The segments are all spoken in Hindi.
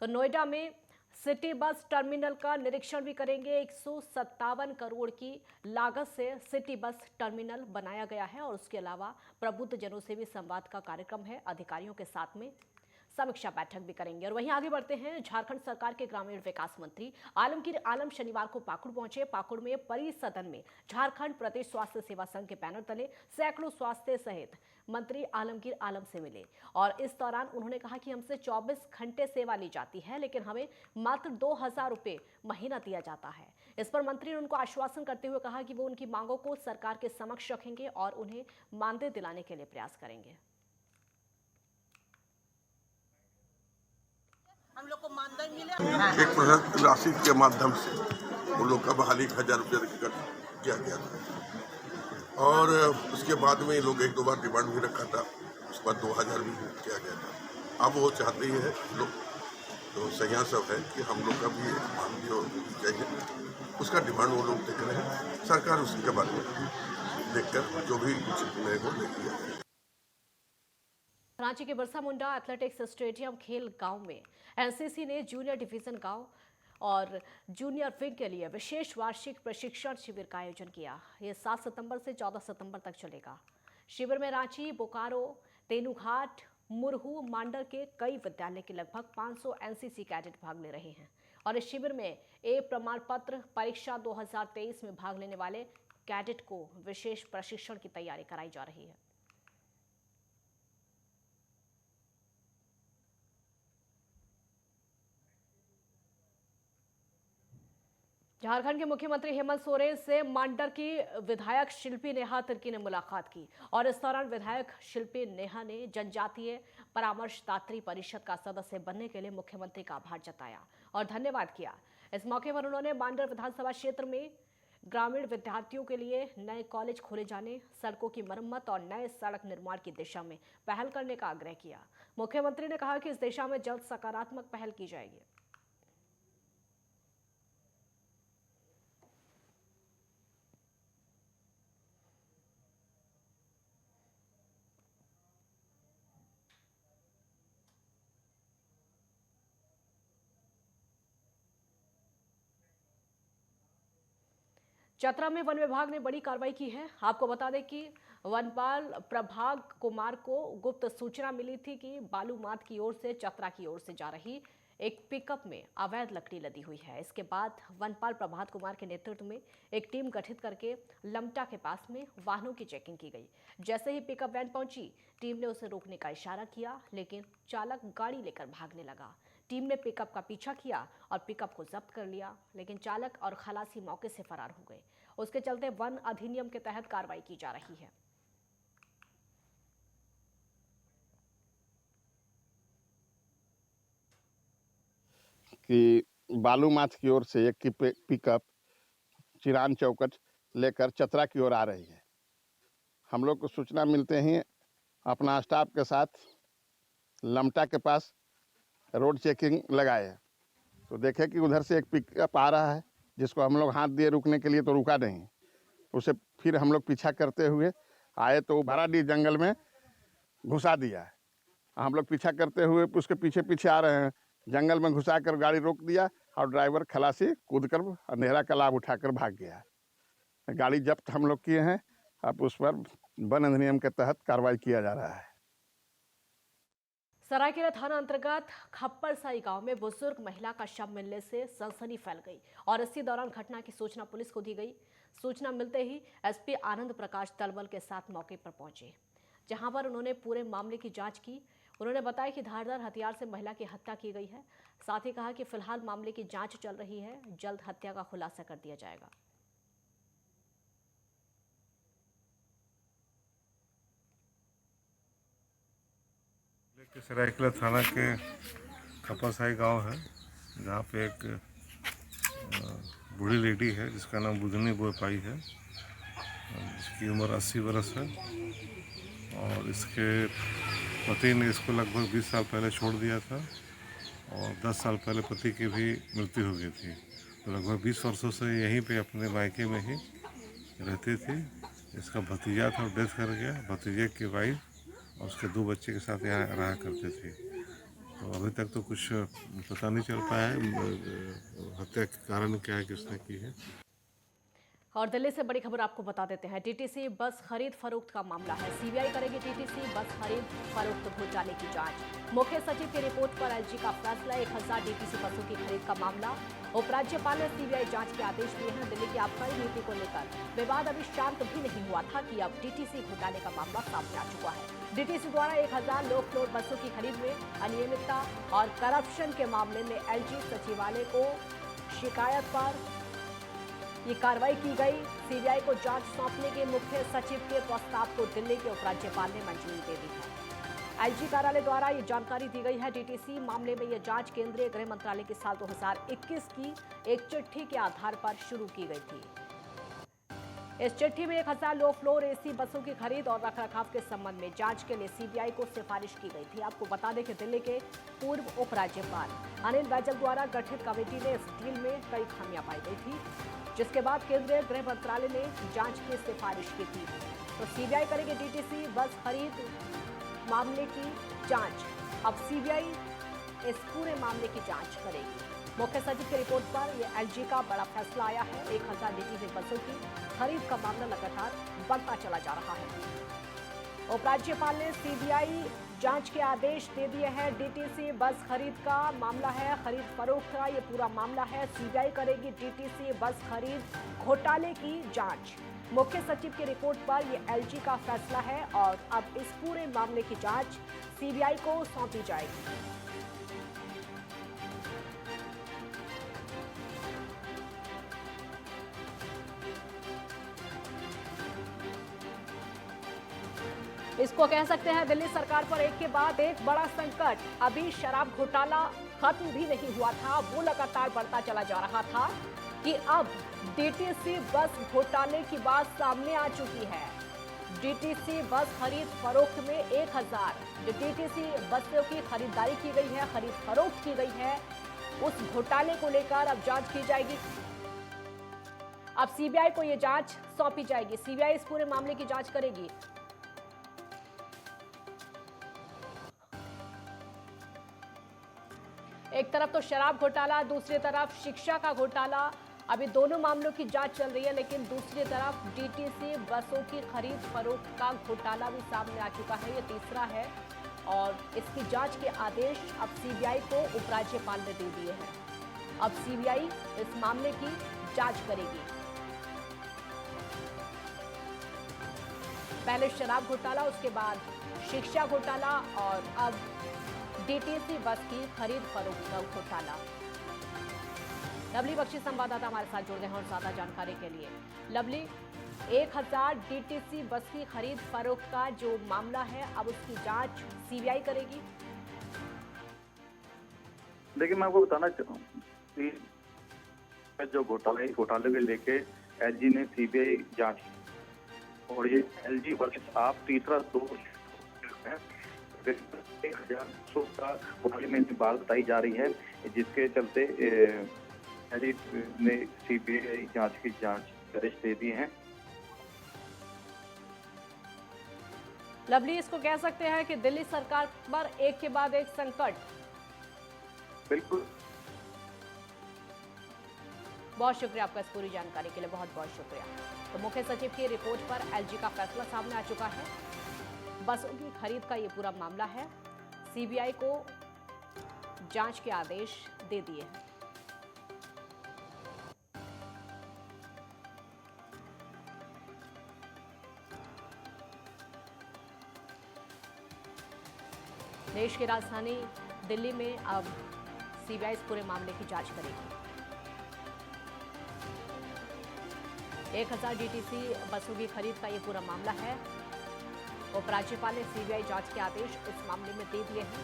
तो नोएडा में सिटी बस टर्मिनल का निरीक्षण भी करेंगे। 157 करोड़ की लागत से सिटी बस टर्मिनल बनाया गया है और उसके अलावा प्रबुद्ध जनों से भी संवाद का कार्यक्रम है। अधिकारियों के साथ में समीक्षा बैठक भी करेंगे। और वहीं आगे बढ़ते हैं, झारखंड सरकार के ग्रामीण विकास मंत्री आलमगीर आलम शनिवार को पाकुड़ पहुंचे। पाकुड़ में परिसदन में झारखंड प्रदेश स्वास्थ्य सेवा संघ के बैनर तले सैकड़ों स्वास्थ्य सहित मंत्री आलमगीर आलम से मिले और इस दौरान उन्होंने कहा कि हमसे 24 घंटे सेवा ली जाती है, लेकिन हमें मात्र 2,000 रुपये महीना दिया जाता है। इस पर मंत्री ने उनको आश्वासन करते हुए कहा कि वो उनकी मांगों को सरकार के समक्ष रखेंगे और उन्हें मानदेय दिलाने के लिए प्रयास करेंगे। हम लोग को मानदेय मिले 1% राशि के माध्यम से उन लोग का बहाली 1,000 रुपये किया गया था और उसके बाद में लोग 1-2 बार डिमांड भी रखा था, उसके बाद 2,000 भी किया गया था। अब वो चाहते ही है लोग, तो सही सब है कि हम लोग का भी मानदेय चाहिए, उसका डिमांड वो लोग देख रहे हैं। सरकार उसी के बारे में देखकर जो भी उचित निर्णय को लेगी। रांची के बिरसा मुंडा एथलेटिक्स स्टेडियम खेल गांव में एनसीसी ने जूनियर डिवीजन गांव और जूनियर विंग के लिए विशेष वार्षिक प्रशिक्षण शिविर का आयोजन किया। ये 7 सितंबर से 14 सितंबर तक चलेगा। शिविर में रांची, बोकारो, तेनूघाट, मुरहू, मांडर के कई विद्यालय के लगभग 500 एनसीसी कैडेट भाग ले रहे हैं और इस शिविर में ए प्रमाण पत्र परीक्षा 2023 में भाग लेने वाले कैडेट को विशेष प्रशिक्षण की तैयारी कराई जा रही है। झारखंड के मुख्यमंत्री हेमंत सोरेन से मांडर की विधायक शिल्पी नेहा तिर्की ने मुलाकात की और इस दौरान विधायक शिल्पी नेहा ने जनजातीय परामर्शदात्री परिषद का सदस्य बनने के लिए मुख्यमंत्री का आभार जताया और धन्यवाद किया। इस मौके पर उन्होंने मांडर विधानसभा क्षेत्र में ग्रामीण विद्यार्थियों के लिए नए कॉलेज खोले जाने, सड़कों की मरम्मत और नए सड़क निर्माण की दिशा में पहल करने का आग्रह किया। मुख्यमंत्री ने कहा कि इस दिशा में जल्द सकारात्मक पहल की जाएगी। चतरा में वन विभाग ने बड़ी कार्रवाई की है। आपको बता दें कि वनपाल प्रभाग कुमार को गुप्त सूचना मिली थी कि बालूमाथ की ओर से चतरा की ओर से जा रही एक पिकअप में अवैध लकड़ी लदी हुई है। इसके बाद वनपाल प्रभात कुमार के नेतृत्व में एक टीम गठित करके लमटा के पास में वाहनों की चेकिंग की गई। जैसे ही पिकअप वैन पहुंची, टीम ने उसे रोकने का इशारा किया, लेकिन चालक गाड़ी लेकर भागने लगा। टीम ने पिकअप का पीछा किया और पिकअप को जब्त कर लिया, लेकिन चालक और खलासी मौके से फरार हो गए। उसके चलते वन अधिनियम के तहत कार्रवाई की जा रही है। कि बालूमाथ की ओर से एक पिकअप चिरान चौकट लेकर चतरा की ओर आ रही है। हम लोग को सूचना मिलते ही अपना स्टाफ के साथ लमटा के पास रोड चेकिंग लगाए तो देखे कि उधर से एक पिकअप आ रहा है, जिसको हम लोग हाथ दिए रुकने के लिए तो रुका नहीं। उसे फिर हम लोग पीछा करते हुए आए तो भराडीह जंगल में घुसा दिया है। हम लोग पीछा करते हुए उसके पीछे पीछे आ रहे हैं, जंगल में घुसा कर गाड़ी रोक दिया और ड्राइवर खलासी कूदकर अंधेरा का लाभ उठाकर भाग गया। गाड़ी जब्त हम लोग किए हैं। अब उस पर वन अधिनियम के तहत कार्रवाई किया जा रहा है। सरायकेला थाना अंतर्गत खप्परसाई गांव में बुजुर्ग महिला का शव मिलने से सनसनी फैल गई और इसी दौरान घटना की सूचना पुलिस को दी गई। सूचना मिलते ही एसपी आनंद प्रकाश तलवल के साथ मौके पर पहुंचे, जहां पर उन्होंने पूरे मामले की जांच की। उन्होंने बताया कि धारदार हथियार से महिला की हत्या की गई है। साथ ही कहा कि फिलहाल मामले की जांच चल रही है, जल्द हत्या का खुलासा कर दिया जाएगा। सरायकेला थाना के खप्परसाई गांव है, जहाँ पे एक बूढ़ी लेडी है जिसका नाम बुधनी बोपाई है, जिसकी उम्र 80 बरस है और इसके पति ने इसको लगभग 20 साल पहले छोड़ दिया था और 10 साल पहले पति की भी मृत्यु हो गई थी। तो लगभग 20 वर्षों से यहीं पे अपने मायके में ही रहती थी। इसका भतीजा था, डेथ कर गया। भतीजे की वाइफ और उसके 2 बच्चे के साथ यहाँ रहा करते थे। तो अभी तक तो कुछ पता नहीं चल पाया है हत्या के कारण क्या है, किसने की है। और दिल्ली से बड़ी खबर आपको बता देते हैं। टीटीसी बस खरीद फरोख्त का मामला है। सीबीआई करेगी टीटीसी बस खरीद फरोख्त घोटाले की जांच। मुख्य सचिव की रिपोर्ट पर एलजी का फैसला। 1000 टीटीसी बसों की खरीद का मामला। उपराज्यपाल ने सीबीआई जांच के आदेश दिए हैं। दिल्ली की आबकारी नीति को लेकर विवाद अभी शांत भी नहीं हुआ था कि अब टीटीसी घोटाले का मामला सामने आ चुका है। डीटीसी द्वारा 1000 लो फ्लोर बसों की खरीद में अनियमितता और करप्शन के मामले में एलजी सचिवालय को शिकायत पर ये कार्रवाई की गई। सीबीआई को जांच सौंपने के मुख्य सचिव के प्रस्ताव को दिल्ली के उपराज्यपाल ने मंजूरी दे दी है। एलजी कार्यालय द्वारा ये जानकारी दी गई है। डीटीसी मामले में यह जांच केंद्रीय गृह मंत्रालय की साल 2021 की एक चिट्ठी के आधार पर शुरू की गई थी। इस चिट्ठी में 1000 लो फ्लोर एसी बसों की खरीद और रखरखाव के संबंध में जांच के लिए सीबीआई को सिफारिश की गई थी। आपको बता दें कि दिल्ली के पूर्व उपराज्यपाल अनिल बैजल द्वारा गठित कमेटी ने इस डील में कई खामियां पाई गई थी, जिसके बाद केंद्रीय गृह मंत्रालय ने जांच की सिफारिश की थी। तो सीबीआई करेगी डीटीसी बस खरीद मामले की जांच। अब सीबीआई इस पूरे मामले की जांच करेगी। मुख्य सचिव की रिपोर्ट पर यह एलजी का बड़ा फैसला आया है। 1000 डीटीसी बसों की खरीद का मामला लगातार बढ़ता चला जा रहा है। उपराज्यपाल ने सीबीआई जांच के आदेश दे दिए हैं। डीटीसी बस खरीद का मामला है, खरीद फरोख्त का ये पूरा मामला है। सीबीआई करेगी डीटीसी बस खरीद घोटाले की जांच। मुख्य सचिव की रिपोर्ट पर यह एलजी का फैसला है और अब इस पूरे मामले की जांच सीबीआई को सौंपी जाएगी। इसको कह सकते हैं दिल्ली सरकार पर एक के बाद एक बड़ा संकट। अभी शराब घोटाला खत्म भी नहीं हुआ था, वो लगातार बढ़ता चला जा रहा था कि अब डीटीसी बस घोटाले की बात सामने आ चुकी है। डीटीसी बस खरीद फरोख्त में 1000 जो डीटीसी बसों की खरीदारी की गई है, खरीद फरोख्त की गई है, उस घोटाले को लेकर अब जांच की जाएगी। अब सीबीआई को यह जांच सौंपी जाएगी। सीबीआई इस पूरे मामले की जांच करेगी। एक तरफ तो शराब घोटाला, दूसरी तरफ शिक्षा का घोटाला। अभी दोनों मामलों की जांच चल रही है, लेकिन दूसरी तरफ डीटीसी बसों की खरीद फरोख्त का घोटाला भी सामने आ चुका है। ये तीसरा है और इसकी जांच के आदेश अब सीबीआई को उपराज्यपाल ने दे दिए हैं। अब सीबीआई इस मामले की जांच करेगी। पहले शराब घोटाला, उसके बाद शिक्षा घोटाला और अब डीटीसी बस की खरीद फरोख्त का घोटाला। लवली बख्शी संवाददाता हमारे साथ जुड़ गए हैं और ज्यादा जानकारी के लिए। लवली, 1000 डीटीसी बस की खरीद फरोख्त का जो मामला है, अब उसकी जांच सीबीआई करेगी। देखिए, मैं आपको बताना चाहता हूँ कि जो घोटाले को लेके एलजी ने सीबीआई जांच की और ये एलजी वर्सेस आप तीसरा दोष है। 1000 का घोटाले में बात बताई जा रही है, जिसके चलते एलजी ने सीबीआई जांच की आदेश दे दिए हैं। लवली, इसको कह सकते हैं कि दिल्ली सरकार पर एक के बाद एक संकट। बिल्कुल, बहुत शुक्रिया आपका इस पूरी जानकारी के लिए, बहुत बहुत शुक्रिया। तो मुख्य सचिव की रिपोर्ट पर एलजी का फैसला सामने आ चुका है। बसों की खरीद का ये पूरा मामला है। सीबीआई को जांच के आदेश दे दिए हैं। देश की राजधानी दिल्ली में अब सीबीआई इस पूरे मामले की जांच करेगी। 1000 डीटीसी बसों की खरीद का ये पूरा मामला है। उपराज्यपाल ने सीबीआई जांच के आदेश इस मामले में दे दिए हैं।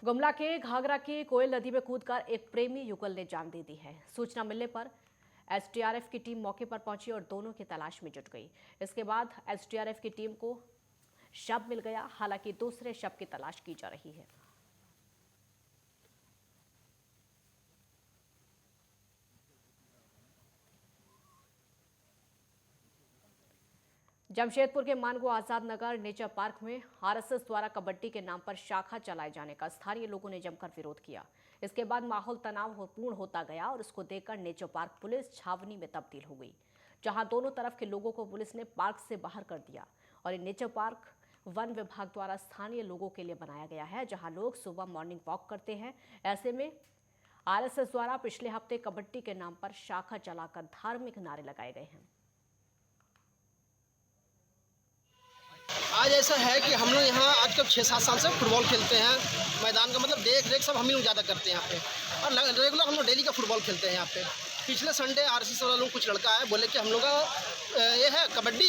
गुमला के घाघरा की कोयल नदी में कूदकर एक प्रेमी युगल ने जान दे दी है। सूचना मिलने पर एसडीआरएफ की टीम मौके पर पहुंची और दोनों की तलाश में जुट गई। इसके बाद एसडीआरएफ की टीम को शव मिल गया। हालांकि दूसरे शव की तलाश की जा रही है। जमशेदपुर के मानगो आजाद नगर नेचर पार्क में आरएसएस द्वारा कबड्डी के नाम पर शाखा चलाए जाने का स्थानीय लोगों ने जमकर विरोध किया। इसके बाद माहौल तनावपूर्ण होता गया और इसको देखकर नेचर पार्क पुलिस छावनी में तब्दील हो गई, जहां दोनों तरफ के लोगों को पुलिस ने पार्क से बाहर कर दिया। और ये नेचर पार्क वन विभाग द्वारा स्थानीय लोगों के लिए बनाया गया है, जहां लोग सुबह मॉर्निंग वॉक करते हैं। ऐसे में आरएसएस द्वारा पिछले हफ्ते कबड्डी के नाम पर शाखा चलाकर धार्मिक नारे लगाए गए हैं। आज ऐसा है कि हम लोग यहाँ आज कब 6-7 साल से फुटबॉल खेलते हैं। मैदान का मतलब देख रेख सब हम ही लोग ज़्यादा करते हैं यहाँ पे, और रेगुलर हम लोग डेली का फुटबॉल खेलते हैं यहाँ पे। पिछले संडे आरएसएस वाला लोग कुछ लड़का है, बोले कि हम लोग का ये है कबड्डी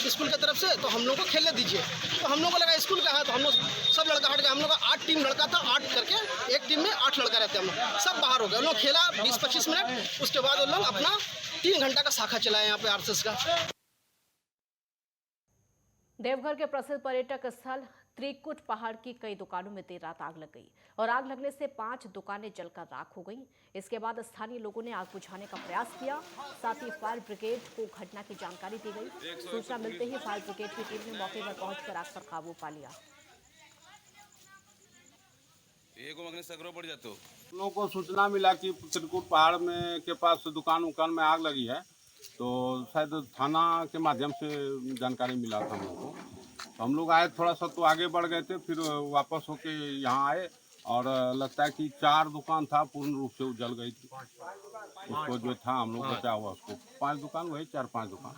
स्कूल की तरफ से, तो हम लोग को खेलने दीजिए। तो हम लोग को लगा स्कूल का है, तो हम लोग सब लड़का हट गए। हम लोग का 8 टीम लड़का था, 8 करके एक टीम में 8 लड़का रहते हैं। हम लोग सब बाहर हो गए। हम लोग खेला 20-25 मिनट, उसके बाद हम लोग अपना 3 घंटा का शाखा चलाए यहाँ पे आरएसएस का। देवघर के प्रसिद्ध पर्यटक स्थल त्रिकुट पहाड़ की कई दुकानों में देर रात आग लग गई और आग लगने से 5 दुकानें जलकर राख हो गईं। इसके बाद स्थानीय लोगों ने आग बुझाने का प्रयास किया, साथ ही फायर ब्रिगेड को घटना की जानकारी दी गई। सूचना मिलते ही फायर ब्रिगेड की टीम ने मौके पर पहुंचकर आग पर काबू पा लिया। लोगों को सूचना मिला कि त्रिकुट पहाड़ में के पास दुकान में आग लगी है, तो शायद थाना के माध्यम से जानकारी मिला था हम लोग को। तो हम लोग आए, थोड़ा सा तो आगे बढ़ गए थे, फिर वापस होके यहाँ आए और लगता है कि 4 दुकान था पूर्ण रूप से जल गई थी। उसको जो था हम लोग बचा हुआ, उसको 5 दुकान वही 4-5 दुकान।